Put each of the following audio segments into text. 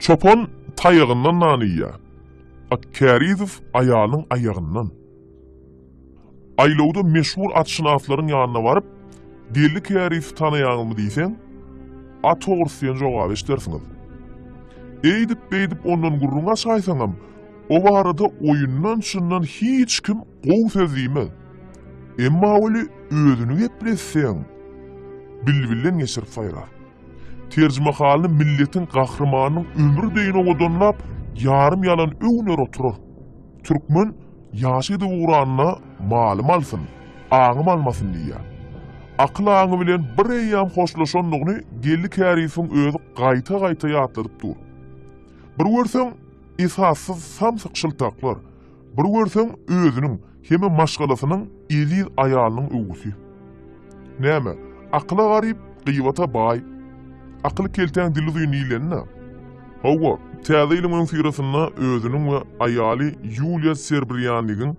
Çopon tayağından nanıya. Kərizov ayalının ayağından. Aylowda meşhur atşınafların yanına varıp, "Deli Kərizov tanıyanımı deysen?" "A toğrusu jogap eşdersiňiz." Eýdip beýdip ondan gurruna saýsaňam, o barada oyundan çyndan hiç kim gowy söz diýmez. Emma öli özünü gepleseň, bilbilen geçirip saýrar. Terjimahany milletin gahrymanynyň ömrü deýin oňadanlap, yarım yalan öwner oturar. Türkmen ýaşydy uğranyna malym alsyn, aňym almasyn diýär. Akıl aňy bilen bir eýýam hoşlaşanlygyny Gelli Kərizowyň özü gaýta-gaýta ýatladyp dur. Bir görseň esassız samsyk şyltaklar, bir görseň özüniň heme maşgalasynyň eliz aýalynyň öwgüsi. Näme? Akla garyp, gıybata baý. Akıl keltäň dili duýnylenna. Hawa, täze ilimin firasynda özüniň we aýaly Yulia Serbriyanlygyň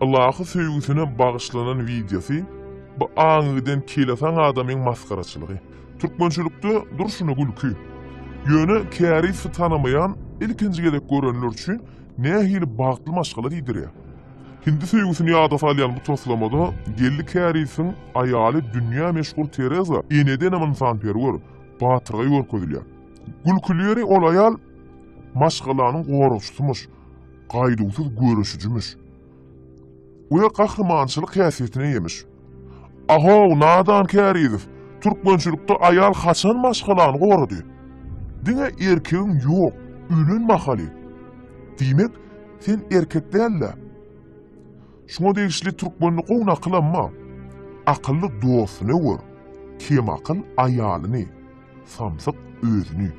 Allahy söýgüsine bagyşlanan videosy bu aňydan kelesen adamyň maskaraçylygy. Türkmençilikde durşuny gülkü. Ýöne Kərizowy tanamayan ilkinji gedek görenler üçin nähili bagtly maşgala diýdirýär. Hindi söýgüsini ýada salýan bu toslamada Gelli Kərizowyň aýaly dünýä meşhur Tereza eneden amansanperwer batyrga görkezilýär. Gülküleri ol aýal maşgalanyň goraşçysymyş, gaýdywsyz görüşüjümüş. Uya gahrymanyçylyk häsiýetine ýemiş. "Aha, nadan Kərizow, türkmençilikde aýal haçan maşgalany gorady? Diňe erkegiň ýok, ölen mahaly. Diýmek, sen erkek dälle. Şoňa degişli türkmenli gowna kılanma. Akıllı dostuny gör. Kim akıl aýalyny, samsyk özüni.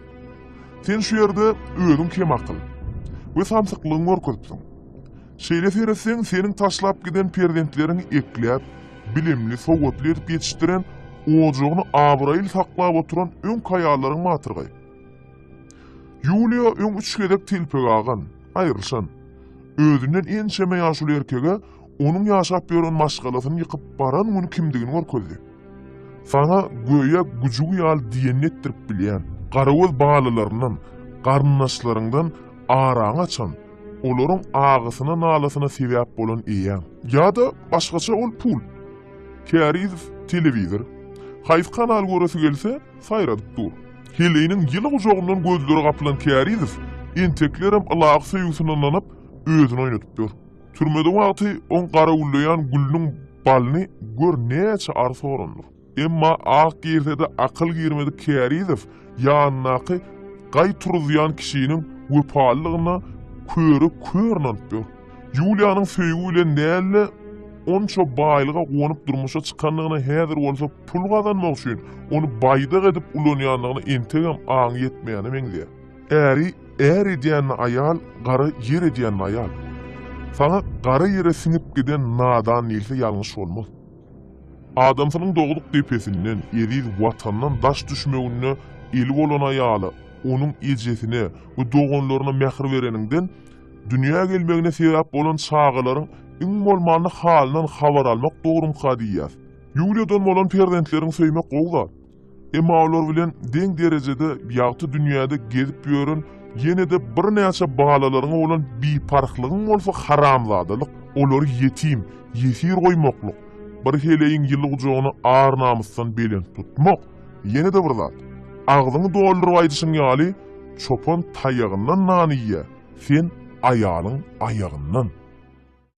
Sen şu ýerde özüň kim akıl we samsyklygyň görkezipsiň. Şeýle sereseň seniň taşlap giden perdentleriň ekläp, bilimli sowgatly edip ýetişdiren, ojugyny abraýyl saklap oturan öň kaýalaryň matyrgy. Yulia öň üç gedek tilpeg agan, aýrylşan. Özünden ençeme ýaşuly erkege onuň ýaşap ýören maşgalasyny ýykyp baran güni kimdigini görkezdi. Sana göýe güjügi ýal diýen etdirip bilýän, garagöz balalaryndan, garynnaşlaryňdan araň açan, olaryň agysyna nalasyna sebäp bolan eýän. Ýa-da başgaça ol pul. Kərizow telewizor, haýsy kanal göresi gelse saýradyp dur. Heleýiniň ýyly ujagyndan gözleri gapylan Kərizow enteklerem Allahy söýgüsine anlanyp özüni oýnatyp dur. Türmede wagty on gara ullayan gülüniň balyny gör näçe arsa orandyr. Emma ak girsede akıl girmedi Kərizow ýanynaky gaý turuzýan kişiniň wepalygyna körnandyp. Yulianyň söýgü bilen näle onça baýlyga gonyp durmuşa çykanlygyna häzir bolsa pul gazanmak üçin onu baýdak edip ulanýanlygyny entegem aň ýetmeýäne meňdiýär. Äri diýen aýal, gara ýer diýen aýal. Sana gara ýere siňip giden nadan nilse ýalňyş bolmaz. Adamsynyň doguluk depesinden, eriz watandan daş düşmegine eli bolan aýaly, onuň ejesine we doganlaryna mähir bereninden dünýä gelmegine sebäp bolan çağalaryň iň bolmany halyndan habar almak dogrum hadiyýär. Yuliadan bolan perdentleriň söýmek gowda. Emma olar bilen deň derejede ýagty dünýäde gezip ýören ýene-de bir näçe balalaryň bolan biparklygyň bolsa haramzadalyk, olary ýetim, ýesir goýmaklyk, bir heleýiň ýyllyk jogyny ar namysdan belen tutmak, ýene-de bir zat. Agzyny dolduryp aýdyşyň ýaly çopon taýagyndan nany ýe, sen aýalyň aýagyndan.